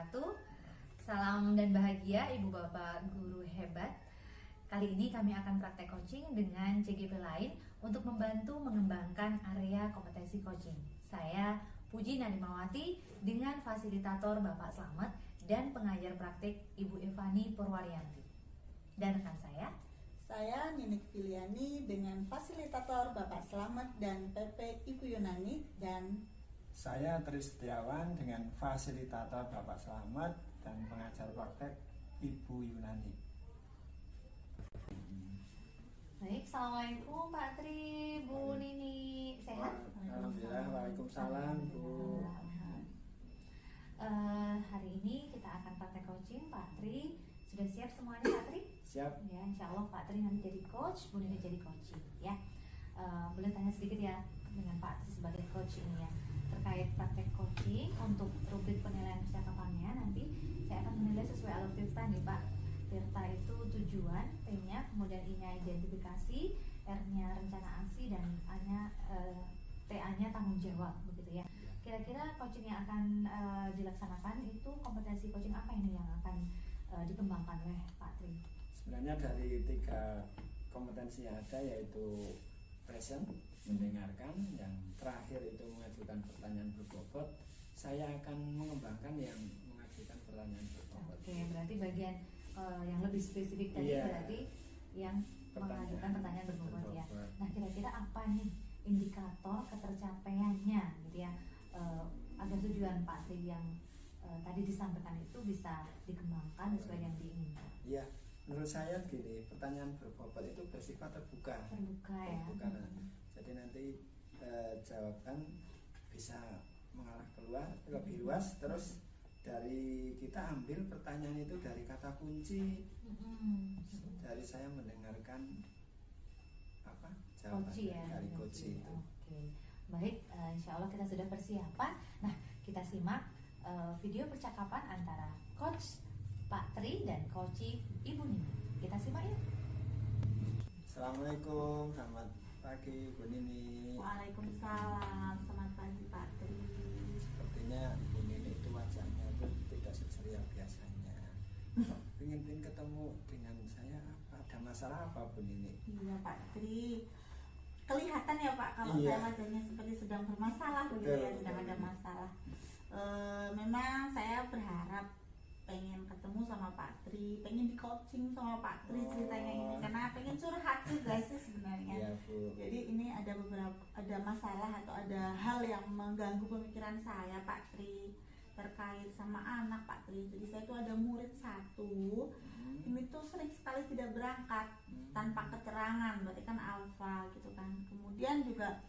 wabarakatuh. Salam dan bahagia Ibu Bapak Guru hebat. Kali ini kami akan praktek coaching dengan CGP lain untuk membantu mengembangkan area kompetensi coaching. Saya Puji Nadimawati dengan fasilitator Bapak Slamet dan pengajar praktik Ibu Evani Purwaryanti. Dan rekan saya Ninik Filiani dengan fasilitator Bapak Slamet dan PP Ibu Yunani, dan saya Tri Setiawan dengan fasilitator Bapak Slamet dan pengajar praktek Ibu Yunani. Baik, Assalamualaikum Pak Tri, Bu Nini, sehat? Alhamdulillah, waalaikumsalam Bu. Hari ini kita akan praktek coaching. Pak Tri, sudah siap semuanya Pak Tri? Siap. Ya, insya Allah Pak Tri nanti jadi coach, Bu Nini jadi coaching ya. Boleh tanya sedikit ya dengan Pak Tri sebagai coach ini ya, terkait praktek coaching untuk rubrik penilaian percakapannya. Nanti saya akan menilai sesuai alur Tirta nih Pak. Tirta itu tujuan, T-nya, kemudian I-nya identifikasi, R-nya rencana aksi, dan A-nya TA-nya tanggung jawab, begitu ya. Kira-kira coaching yang akan dilaksanakan itu kompetensi coaching apa ini yang akan dikembangkan oleh Pak Tri? Sebenarnya dari 3 kompetensi yang ada, yaitu present, mendengarkan, yang terakhir itu mengajukan pertanyaan berbobot. Saya akan mengembangkan yang mengajukan pertanyaan berbobot. Oke, berarti bagian yang lebih spesifik tadi berarti yang mengajukan pertanyaan berbobot ya. Nah, kira-kira apa nih indikator ketercapaiannya gitu ya, agar tujuan Pak Tri yang tadi disampaikan itu bisa dikembangkan sesuai yang diinginkan? Iya, menurut saya gini, pertanyaan berbobot itu bersifat terbuka. Terbuka ya. Terbuka. Jadi nanti jawaban bisa mengarah keluar lebih luas. Terus dari kita ambil pertanyaan itu dari kata kunci. Dari saya mendengarkan jawaban dari coach itu. Oke. Baik, insya Allah kita sudah persiapan. Nah, kita simak video percakapan antara coach Pak Tri dan coach Ibu Nini. Kita simak ya. Assalamualaikum, selamat pagi Bu Nini. Waalaikumsalam, selamat pagi Pak Tri. Sepertinya Bu Nini itu wajahnya itu tidak seceria biasanya. Ingin ketemu dengan saya, ada masalah apa Bu Nini? Iya Pak Tri, kelihatan ya Pak kalau saya wajahnya seperti sedang bermasalah begitu ya, sedang ada masalah. Memang saya berharap pengen ketemu sama Pak Tri, pengen di coaching sama Pak Tri ceritanya ini, karena pengen curhat juga sih sebenarnya. Iya, Bu. Jadi ini ada masalah atau ada hal yang mengganggu pemikiran saya Pak Tri terkait sama anak Pak Tri. Jadi saya tuh ada murid satu, ini tuh sering sekali tidak berangkat tanpa keterangan, berarti kan alfa gitu kan. Kemudian juga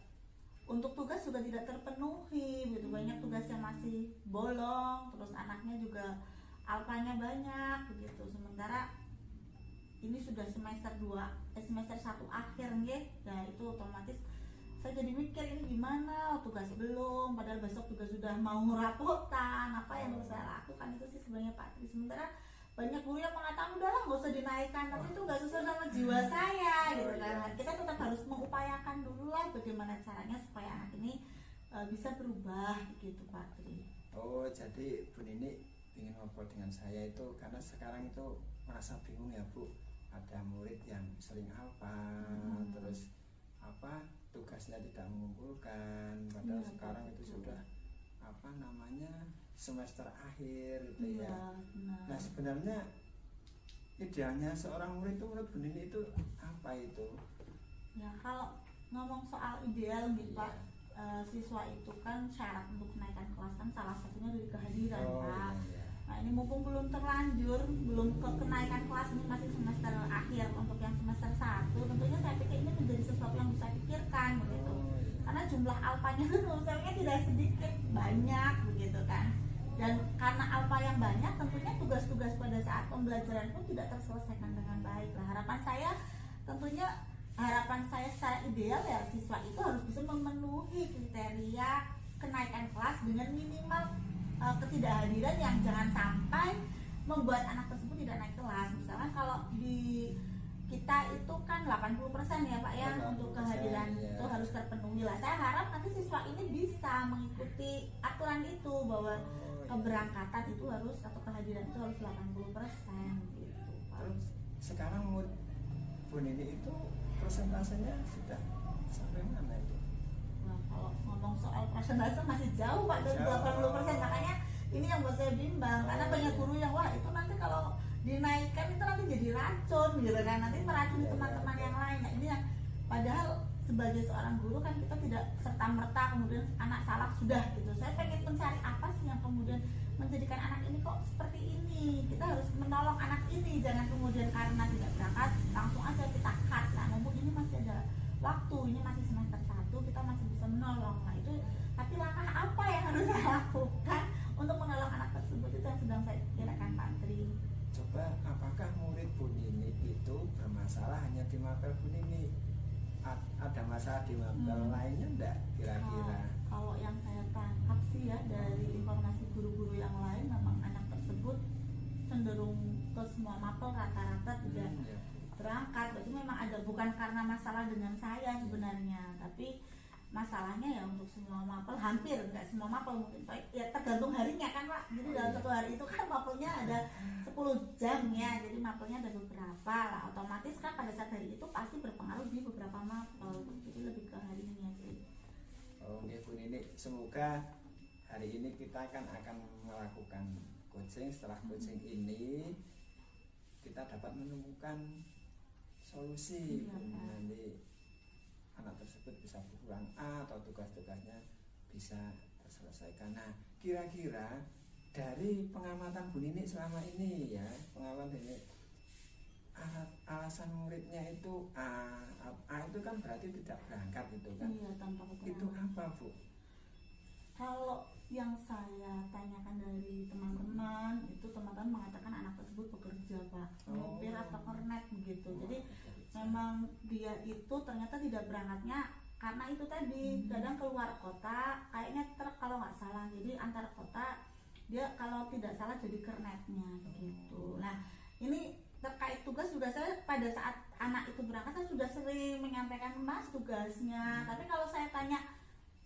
untuk tugas juga tidak terpenuhi gitu, banyak tugas yang masih bolong, terus anaknya juga alfanya banyak begitu. Sementara ini sudah semester 1 akhir nggih. Nah, itu otomatis saya jadi mikir ini gimana, tugas belum, padahal besok juga sudah mau rapotan. Apa yang harus saya lakukan itu sih sebenarnya Pak Tri. Sementara banyak guru yang mengatakan udahlah nggak usah dinaikkan, tapi itu nggak sesuai sama jiwa saya gitu kan. Kita tetap harus mengupayakan dulu lah bagaimana caranya supaya anak ini bisa berubah gitu Pak Tri. Oh, jadi Bu Nini ingin ngobrol dengan saya itu karena sekarang itu merasa bingung ya Bu. Ada murid yang sering alfa, terus tugasnya tidak mengumpulkan, padahal sekarang itu sudah semester akhir gitu ya. Nah, sebenarnya idealnya seorang murid itu, menurut Bu Nini itu apa itu? Ya, kalau ngomong soal ideal nih Pak, siswa itu kan syarat untuk kenaikan kelas kan salah satunya dari kehadiran Pak. Iya. Nah, ini mumpung belum terlanjur, belum ke kenaikan kelas, ini masih semester akhir. Untuk yang semester 1 tentunya saya pikir ini menjadi sesuatu yang bisa pikirkan begitu. Karena jumlah alfanya itu misalnya tidak sedikit, banyak begitu kan. Dan karena alfa yang banyak, tentunya tugas-tugas pada saat pembelajaran pun tidak terselesaikan dengan baik. Nah, harapan saya secara ideal ya siswa itu harus bisa memenuhi kriteria kenaikan kelas dengan minimal ketidakhadiran yang jangan sampai membuat anak tersebut tidak naik kelas. Misalkan kalau di kita itu kan 80% ya Pak ya, untuk kehadiran itu harus terpenuhi lah. Saya harap nanti siswa ini bisa mengikuti aturan itu, bahwa keberangkatan itu harus atau kehadiran itu harus 80% gitu Pak. Terus sekarang murid Bu Nini itu persentasenya sudah sampai mana itu? Nah, kalau ngomong soal persentase masih jauh Pak dari Jauh. 80%, makanya ini yang buat saya bimbang karena banyak guru yang wah itu nanti kalau dinaikkan itu nanti jadi racun gitu kan, nanti meracuni teman-teman yang lain. Nah, ini yang padahal sebagai seorang guru kan kita tidak serta merta kemudian anak salah sudah gitu. Saya pengen mencari apa sih yang kemudian menjadikan anak ini kok seperti ini. Kita harus menolong anak ini, jangan kemudian karena tidak berangkat langsung aja kita cut. Nah, namun ini masih ada waktu, ini masih semester 1, kita masih bisa menolong. Nah itu, tapi langkah apa yang harus saya lakukan untuk menolong anak tersebut itu yang sedang saya pikirkan Pak Tri. Coba apakah murid Bu Nini itu bermasalah hanya di mapel Bu Nini? Ada masalah di mapel lainnya enggak kira-kira? Kalau yang saya tangkap sih ya dari informasi guru-guru yang lain, memang anak tersebut cenderung ke semua mapel rata-rata tidak Ya. berangkat. Berarti memang ada, bukan karena masalah dengan saya sebenarnya, tapi masalahnya ya untuk semua mapel, hampir nggak semua mapel mungkin ya tergantung harinya kan Pak. Jadi dalam satu hari itu kan mapelnya ada 10 jam ya, jadi mapelnya ada beberapa lah, otomatis kan pada saat hari itu pasti berpengaruh di beberapa mapel. Jadi lebih ke harinya sih. Oh, ya Bu Nini, semoga hari ini kita akan melakukan coaching. Setelah coaching ini kita dapat menemukan solusi. Iya, Pak. Nanti anak tersebut bisa pulang A atau tugas-tugasnya bisa terselesaikan. Nah, kira-kira dari pengamatan Bu Nini selama ini ya, pengamatan ini alasan muridnya itu A itu kan berarti tidak berangkat itu kan? Iya, tanpa Itu keterangan. apa Bu? Kalau yang saya tanyakan dari teman-teman itu, teman-teman mengatakan anak tersebut bekerja Pak, nyopir atau kernet begitu. Jadi memang dia itu ternyata tidak berangkatnya karena itu tadi kadang keluar kota, kayaknya kalau nggak salah, jadi antar kota dia kalau tidak salah jadi kernetnya gitu. Nah ini terkait tugas juga, saya pada saat anak itu berangkat saya sudah sering menyampaikan Mas tugasnya, tapi kalau saya tanya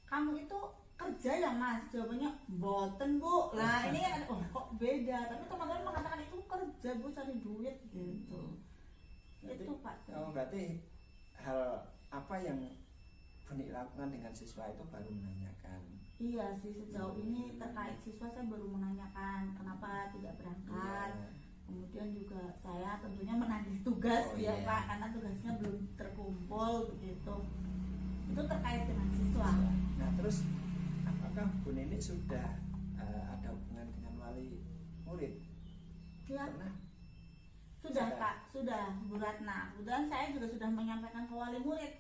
kamu itu kerja ya Mas, jawabannya boten Bu. Lah ini kan kok beda, tapi teman-teman mengatakan itu kerja Bu, cari duit gitu. Berarti, Itu Pak. berarti hal apa yang Bu Nini lakukan dengan siswa itu baru menanyakan. Iya sih, sejauh ini terkait siswa saya baru menanyakan kenapa tidak berangkat. Iya. Kemudian juga saya tentunya menagih tugas ya iya. Pak, karena tugasnya belum terkumpul begitu. Itu terkait dengan siswa. Nah terus apakah Bu Nini sudah ada hubungan dengan wali murid? Ya, Pernah? sudah Sudah. Pak, sudah Bu Ratna. Kemudian saya juga sudah menyampaikan ke wali murid.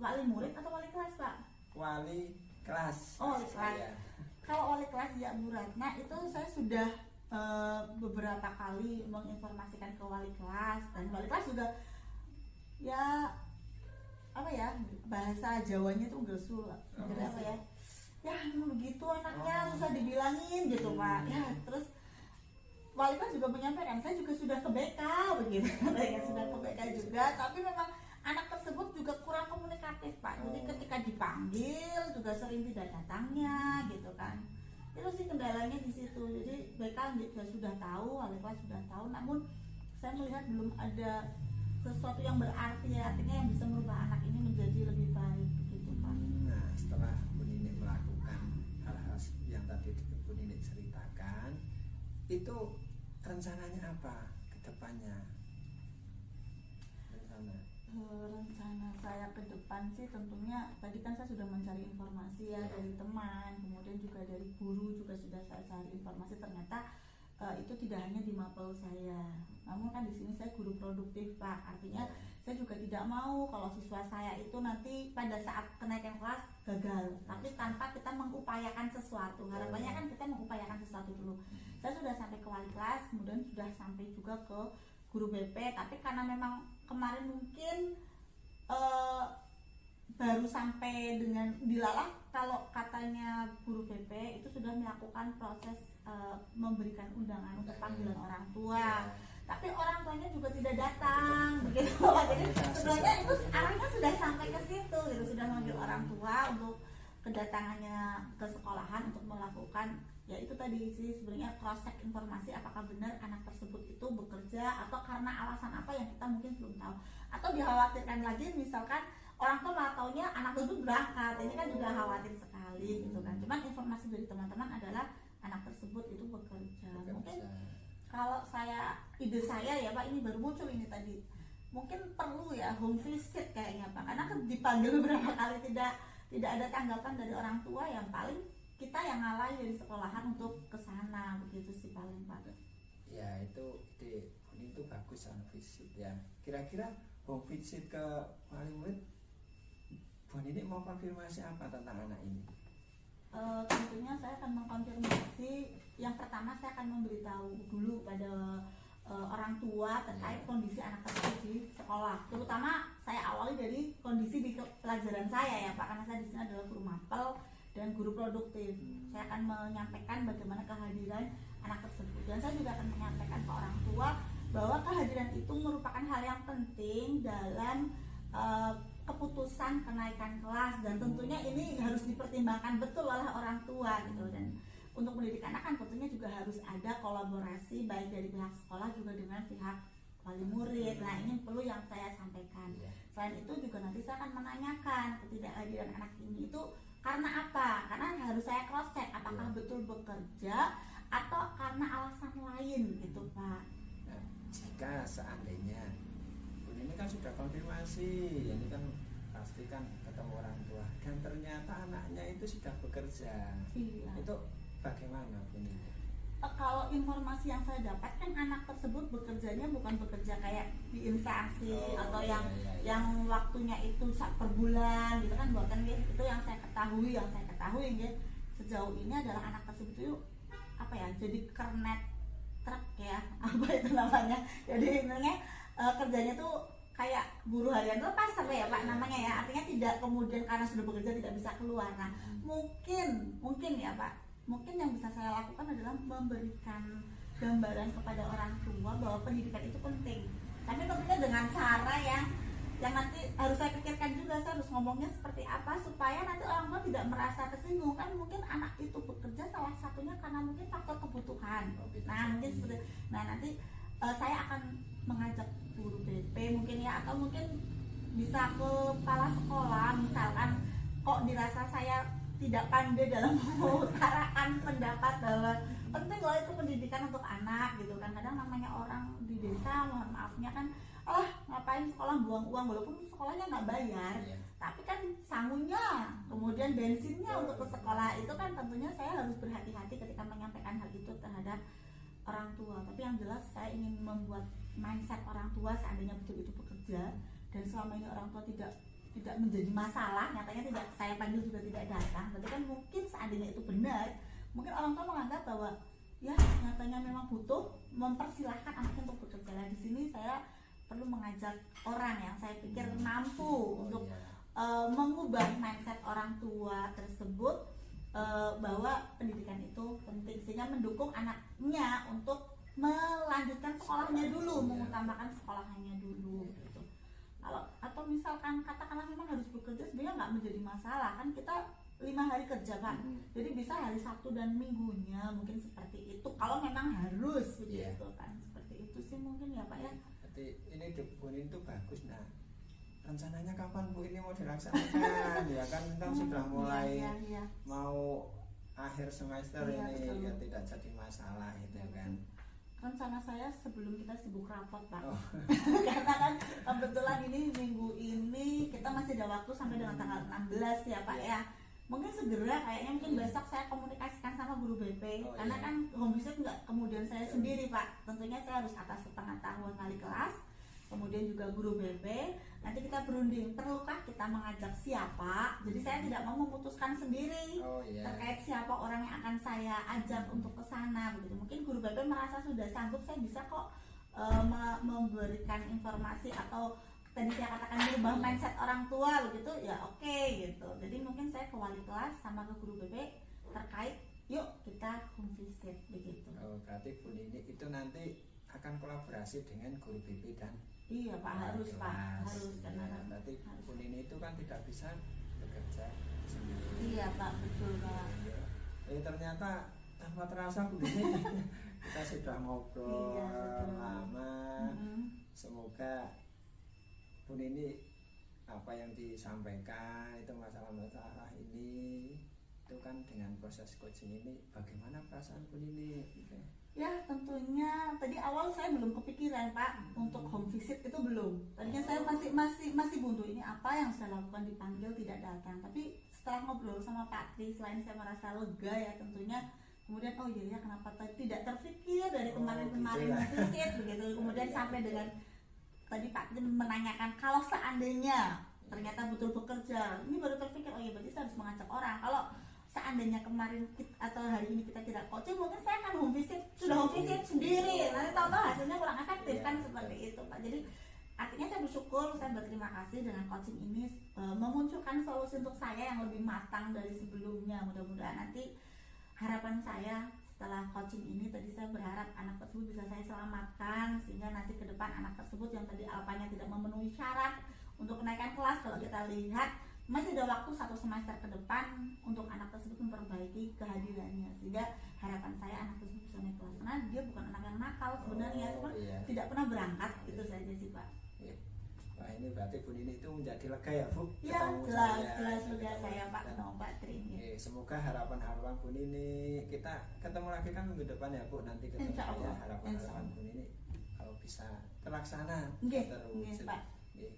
Wali murid atau wali kelas Pak? Wali kelas. Oh, wali kelas. Saya. Kalau wali kelas ya Bu Ratna itu saya sudah beberapa kali menginformasikan ke wali kelas, dan wali kelas juga ya apa ya, bahasa Jawanya itu gesul, jadi apa ya, ya begitu anaknya susah dibilangin gitu Pak ya. Terus wali kelas juga menyampaikan, saya juga sudah ke BK begitu, saya sudah ke BK juga, tapi memang anak tersebut juga kurang komunikatif Pak. Jadi ketika dipanggil juga sering tidak datangnya gitu kan. Itu sih kendalanya di situ. Jadi BK juga sudah tahu, wali kelas sudah tahu, namun saya melihat belum ada sesuatu yang berarti, artinya yang bisa merubah anak ini menjadi lebih baik begitu Pak. Nah setelah Bu Nini melakukan hal-hal yang tadi Bu Nini ceritakan, itu rencananya apa ke depannya? Rencana saya ke depan sih tentunya tadi kan saya sudah mencari informasi ya dari teman, kemudian juga dari guru juga sudah saya cari informasi, ternyata itu tidak hanya di mapel saya, namun kan di sini saya guru produktif Pak, artinya saya juga tidak mau kalau siswa saya itu nanti pada saat kenaikan kelas gagal, tapi tanpa kita mengupayakan sesuatu. Harapannya kan kita mengupayakan sesuatu dulu. Saya sudah sampai ke wali kelas, kemudian sudah sampai juga ke guru BP, tapi karena memang kemarin mungkin baru sampai dengan dilalah, kalau katanya guru BP itu sudah melakukan proses memberikan undangan untuk panggilan orang tua, tapi orang tuanya juga tidak datang begitu. Jadi sebenarnya itu arahnya sudah sampai ke situ gitu, sudah memanggil orang tua untuk kedatangannya ke sekolahan untuk melakukan ya itu tadi sih sebenarnya cross check informasi apakah benar anak tersebut itu bekerja atau karena alasan apa yang kita mungkin belum tahu, atau dikhawatirkan lagi misalkan orang tua malah taunya anak tersebut berangkat, ini kan juga khawatir sekali gitu kan. Cuman informasi dari teman-teman adalah anak tersebut itu bekerja. Mungkin kalau ide saya ya Pak, ini baru muncul ini tadi, mungkin perlu ya home visit kayaknya Pak, karena kan dipanggil beberapa kali tidak ada tanggapan dari orang tua, yang paling kita yang ngalahin dari sekolahan untuk ke sana, begitu sih paling Pak. Ya itu itu bagus home visit ya. Kira-kira home visit ke wali murid, Bu Nini mau konfirmasi apa tentang anak ini? Tentunya saya akan mengkonfirmasi, yang pertama saya akan memberitahu dulu pada orang tua terkait kondisi anak tersebut di sekolah. Terutama saya awali dari kondisi di pelajaran saya ya Pak, karena saya di sini adalah guru mapel dan guru produktif. Saya akan menyampaikan bagaimana kehadiran anak tersebut, dan saya juga akan menyampaikan ke orang tua bahwa kehadiran itu merupakan hal yang penting dalam keputusan kenaikan kelas, dan tentunya ini harus dipertimbangkan betul oleh orang tua gitu. Dan untuk mendidik anak kan tentunya juga harus ada kolaborasi baik dari pihak sekolah juga dengan pihak wali murid. Nah ini perlu yang saya sampaikan. Selain itu juga nanti saya akan menanyakan ketidakhadiran anak ini itu karena apa? Karena harus saya cross check apakah betul bekerja atau karena alasan lain gitu Pak. Nah, jika seandainya ini kan sudah konfirmasi, ini kan pasti kan ketemu orang tua dan ternyata anaknya itu sudah bekerja. Iya. Itu bagaimana ini? Kalau informasi yang saya dapatkan, anak tersebut bekerjanya bukan bekerja kayak di instansi atau yang waktunya itu per bulan gitu kan, bukan gitu. Itu yang saya ketahui gitu. Sejauh ini adalah anak tersebut itu apa ya, jadi kernet truk ya, apa itu namanya, jadi intinya kerjanya tuh kayak buruh harian lepas ya Pak namanya ya, artinya tidak kemudian karena sudah bekerja tidak bisa keluar. Nah mungkin ya Pak, mungkin yang bisa saya lakukan adalah memberikan gambaran kepada orang tua bahwa pendidikan itu penting, tapi tentunya dengan cara yang nanti harus saya pikirkan juga, saya harus ngomongnya seperti apa supaya nanti orang tua tidak merasa tersinggung. Kan mungkin anak itu bekerja salah satunya karena mungkin faktor kebutuhan. Nanti saya akan mengajak guru BP mungkin ya, atau mungkin bisa ke kepala sekolah misalkan, kok dirasa saya tidak pandai dalam mengutarakan pendapat bahwa penting loh itu pendidikan untuk anak gitu kan. Kadang namanya orang di desa, mohon maafnya kan, ngapain sekolah buang uang, walaupun sekolahnya nggak bayar, tapi kan sangunya, kemudian bensinnya untuk ke sekolah, itu kan tentunya saya harus berhati-hati ketika menyampaikan hal itu terhadap orang tua. Tapi yang jelas saya ingin membuat mindset orang tua seandainya betul itu bekerja dan selama ini orang tua tidak menjadi masalah, nyatanya tidak saya panggil juga tidak datang, berarti kan mungkin seandainya itu benar, mungkin orang tua menganggap bahwa ya nyatanya memang butuh, mempersilahkan anaknya untuk bekerja. Nah di sini saya perlu mengajak orang yang saya pikir mampu untuk mengubah mindset orang tua tersebut, bahwa pendidikan itu penting, sehingga mendukung anaknya untuk melanjutkan sekolahnya dulu, mengutamakan sekolahnya dulu gitu. Atau misalkan katakanlah memang harus bekerja, sebenarnya nggak menjadi masalah kan, kita 5 hari kerja Pak, jadi bisa hari Sabtu dan Minggunya mungkin seperti itu kalau memang harus begitu kan, seperti itu sih mungkin ya Pak ya. Berarti ini Bu Nini itu bagus. Nah rencananya kapan Bu ini mau dilaksanakan? Ya kan kita sudah mulai mau akhir semester ini, betul. Ya tidak jadi masalah itu kan. Rencana saya sebelum kita sibuk rapot Pak, karena kan kebetulan ini minggu ini kita masih ada waktu sampai dengan tanggal 16 ya Pak ya. Mungkin segera kayaknya, mungkin besok saya komunikasikan sama guru BP, karena kan home visit nggak kemudian saya sendiri Pak, tentunya saya harus atas sepengetahuan wali kelas, kemudian juga guru BP. Nanti kita berunding, perlukah kita mengajak siapa, jadi saya tidak mau memutuskan sendiri terkait siapa orang yang akan saya ajak untuk ke sana begitu. Mungkin guru BP merasa sudah sanggup, saya bisa kok memberikan informasi atau tadi saya katakan merubah mindset orang tua begitu ya, oke gitu. Jadi mungkin saya ke wali kelas sama ke guru BP terkait yuk kita home visit begitu. Berarti Bu Nini itu nanti akan kolaborasi dengan guru BP dan iya Pak, harus kelas. Pak harus ya, karena berarti Bu Nini itu kan tidak bisa bekerja sendiri. Iya Pak, betul Pak. Ternyata tanpa terasa Bu Nini kita sudah ngobrol Iya, betul. lama. Mm-mm. Semoga Bu Nini apa yang disampaikan itu masalah-masalah ini itu kan dengan proses coaching ini bagaimana perasaan Bu Nini gitu. Ya tentunya tadi awal saya belum kepikiran Pak untuk home visit itu belum. Tadinya saya masih buntu ini apa yang saya lakukan dipanggil tidak datang. Tapi setelah ngobrol sama Pak Tri, selain saya merasa lega ya tentunya, kemudian oh iya ya kenapa tidak terpikir dari kemarin-kemarin gitu lah. visit begitu. Kemudian sampai dengan tadi Pak Tri menanyakan kalau seandainya ternyata betul bekerja, ini baru terpikir oh iya berarti saya harus mengajak orang. Kalau seandainya kemarin atau hari ini kita tidak coaching, mungkin saya akan home visit sendiri, nanti tahu-tahu hasilnya kurang efektif kan seperti itu Pak. Jadi artinya saya bersyukur, saya berterima kasih dengan coaching ini memunculkan solusi untuk saya yang lebih matang dari sebelumnya. Mudah-mudahan nanti harapan saya setelah coaching ini, tadi saya berharap anak tersebut bisa saya selamatkan sehingga nanti ke depan anak tersebut yang tadi alpanya tidak memenuhi syarat untuk kenaikan kelas, kalau kita lihat masih ada waktu 1 semester ke depan untuk anak tersebut memperbaiki kehadirannya, sehingga harapan saya anak tersebut bisa naik kelas, karena dia bukan anak yang nakal sebenarnya, cuma Iya. tidak pernah berangkat, itu saja sih Pak. Iya. Wah ini berarti Bu Nini itu menjadi lega ya Bu? Ya Ketemu jelas saya, juga ketemu saya Pak dan- ketemu Pak Tri. Semoga harapan-harapan Bu Nini kita ketemu lagi kan minggu depan ya Bu, nanti ketemu Insya Allah, ya harapan-harapan insya Allah. Bu Nini kalau bisa terlaksana Nggih, terwujud. nggih, Pak. Nggih.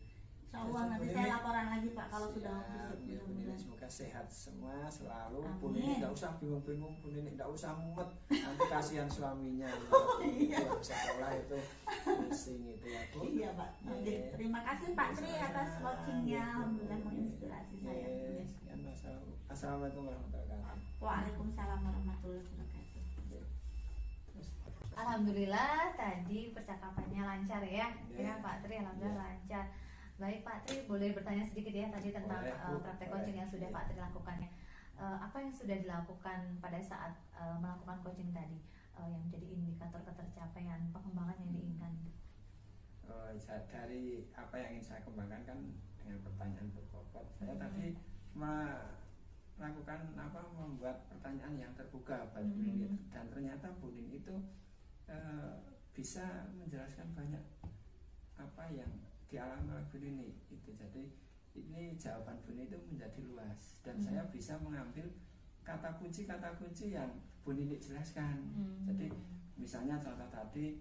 Insya Allah Bu nanti Nini, saya laporan lagi Pak kalau sudah siap, visit, ya, Bu Nini mudah-mudahan. semoga sehat semua selalu. Amin. Bu Nini nggak usah bingung-bingung, Bu Nini nggak usah mumet, nanti kasihan suaminya. Iya. Itu sekolah itu pusing itu ya Bu. Iya Pak. Oke, Iya. terima kasih Pak Tri atas Sama-sama. coachingnya, Iya, alhamdulillah Bu. menginspirasi saya. Iya, sekian, Assalamualaikum warahmatullahi wabarakatuh. Waalaikumsalam warahmatullahi wabarakatuh. Iya. Terus, Alhamdulillah tadi percakapannya lancar ya, Iya. ya Pak Tri, alhamdulillah lancar. Baik Pak Tri, boleh bertanya sedikit ya tadi tentang Boleh, Bu. praktek Boleh. coaching yang sudah Iya. Pak Tri lakukan ya. Apa yang sudah dilakukan pada saat melakukan coaching tadi yang menjadi indikator ketercapaian pengembangan yang diinginkan? Dari apa yang ingin saya kembangkan kan dengan pertanyaan berbobot. Saya Hmm. tadi melakukan membuat pertanyaan yang terbuka buat Bu Hmm. Nini, dan ternyata Bu Nini itu bisa menjelaskan banyak apa yang dialami oleh Bu Nini itu. Jadi ini jawaban Bu Nini itu menjadi luas dan saya bisa mengambil kata kunci yang Bu Nini jelaskan. Jadi misalnya contoh tadi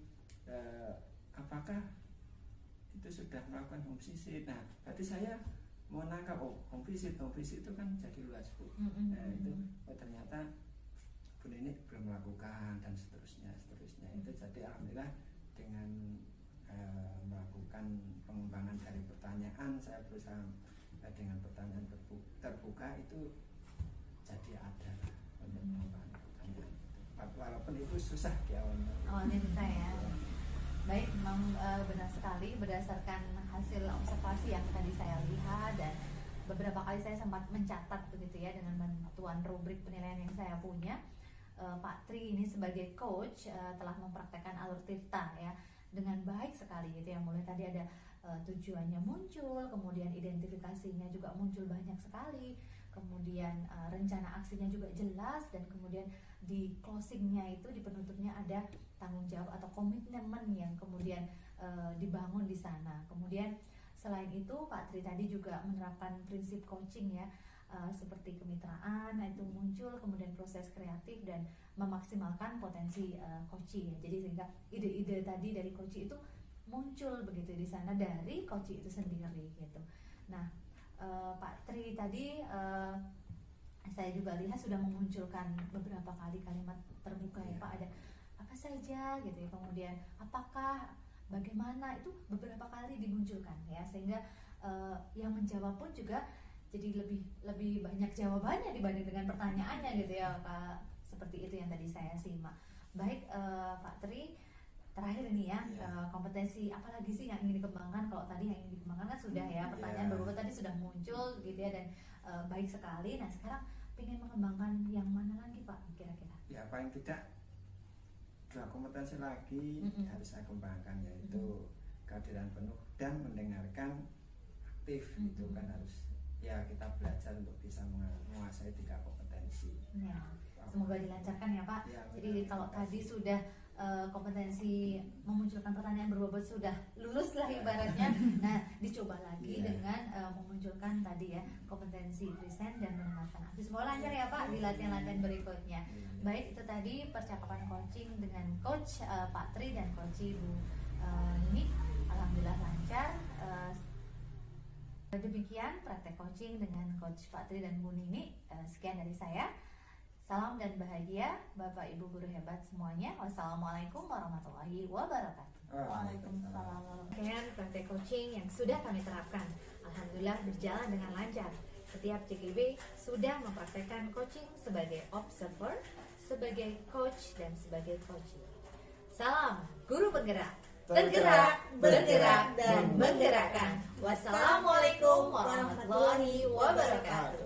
apakah itu sudah melakukan home visit. Nah, berarti saya mau nangkap home visit itu kan jadi luas Bu. Nah, itu ternyata Bu Nini belum melakukan dan seterusnya. Itu jadi alhamdulillah dengan melakukan pengembangan dari pertanyaan, saya berusaha dengan pertanyaan terbuka itu jadi ada pengembangan pertanyaan itu. Walaupun itu susah di awalnya. Awalnya bisa ya. Baik, memang benar sekali berdasarkan hasil observasi yang tadi saya lihat dan beberapa kali saya sempat mencatat begitu ya dengan bantuan rubrik penilaian yang saya punya. Pak Tri ini sebagai coach telah mempraktekkan alur Tirta ya dengan baik sekali gitu ya. Mulai tadi ada tujuannya muncul, kemudian identifikasinya juga muncul banyak sekali, kemudian rencana aksinya juga jelas, dan kemudian di closingnya itu di penutupnya ada tanggung jawab atau komitmen yang kemudian dibangun di sana. Kemudian selain itu Pak Tri tadi juga menerapkan prinsip coaching ya, seperti kemitraan, nah itu muncul, kemudian proses kreatif dan memaksimalkan potensi coaching ya. Jadi sehingga ide-ide tadi dari coaching itu muncul begitu di sana dari coaching itu sendiri gitu. Nah, Pak Tri tadi saya juga lihat sudah memunculkan beberapa kali kalimat terbuka ya Pak, ada apa saja gitu ya, kemudian apakah, bagaimana, itu beberapa kali dimunculkan ya, sehingga yang menjawab pun juga jadi lebih banyak jawabannya dibanding dengan pertanyaannya gitu ya Pak, seperti itu yang tadi saya simak. Baik Pak Tri, terakhir ini ya, kompetensi apa lagi sih yang ingin dikembangkan? Kalau tadi yang ingin dikembangkan kan sudah ya, pertanyaan beberapa tadi sudah muncul gitu ya, dan baik sekali. Nah sekarang ingin mengembangkan yang mana lagi Pak kira-kira? Ya paling tidak 2 kompetensi lagi harus saya kembangkan, yaitu kehadiran penuh dan mendengarkan aktif. Itu kan harus ya kita belajar untuk bisa menguasai 3 kompetensi. Ya, semoga dilancarkan ya Pak. Ya, Jadi kalau tadi sudah kompetensi memunculkan pertanyaan berbobot sudah lulus lah ibaratnya. Nah, dicoba lagi Iya. dengan memunculkan tadi ya kompetensi present dan mendengarkan aktif. Semoga lancar ya Pak di latihan-latihan berikutnya. Baik, itu tadi percakapan coaching dengan coach Pak Tri dan coach Ibu Nini. Alhamdulillah lancar. Demikian praktek coaching dengan coach Pak Tri dan Bu Nini. Sekian dari saya. Salam dan bahagia Bapak Ibu guru hebat semuanya. Wassalamualaikum warahmatullahi wabarakatuh. Waalaikumsalam. Rangkaian praktek coaching yang sudah kami terapkan, alhamdulillah berjalan dengan lancar. Setiap CGB sudah mempraktekkan coaching sebagai observer, sebagai coach, dan sebagai coaching. Salam guru penggerak, tergerak, bergerak, dan menggerakkan. Wassalamualaikum warahmatullahi wabarakatuh.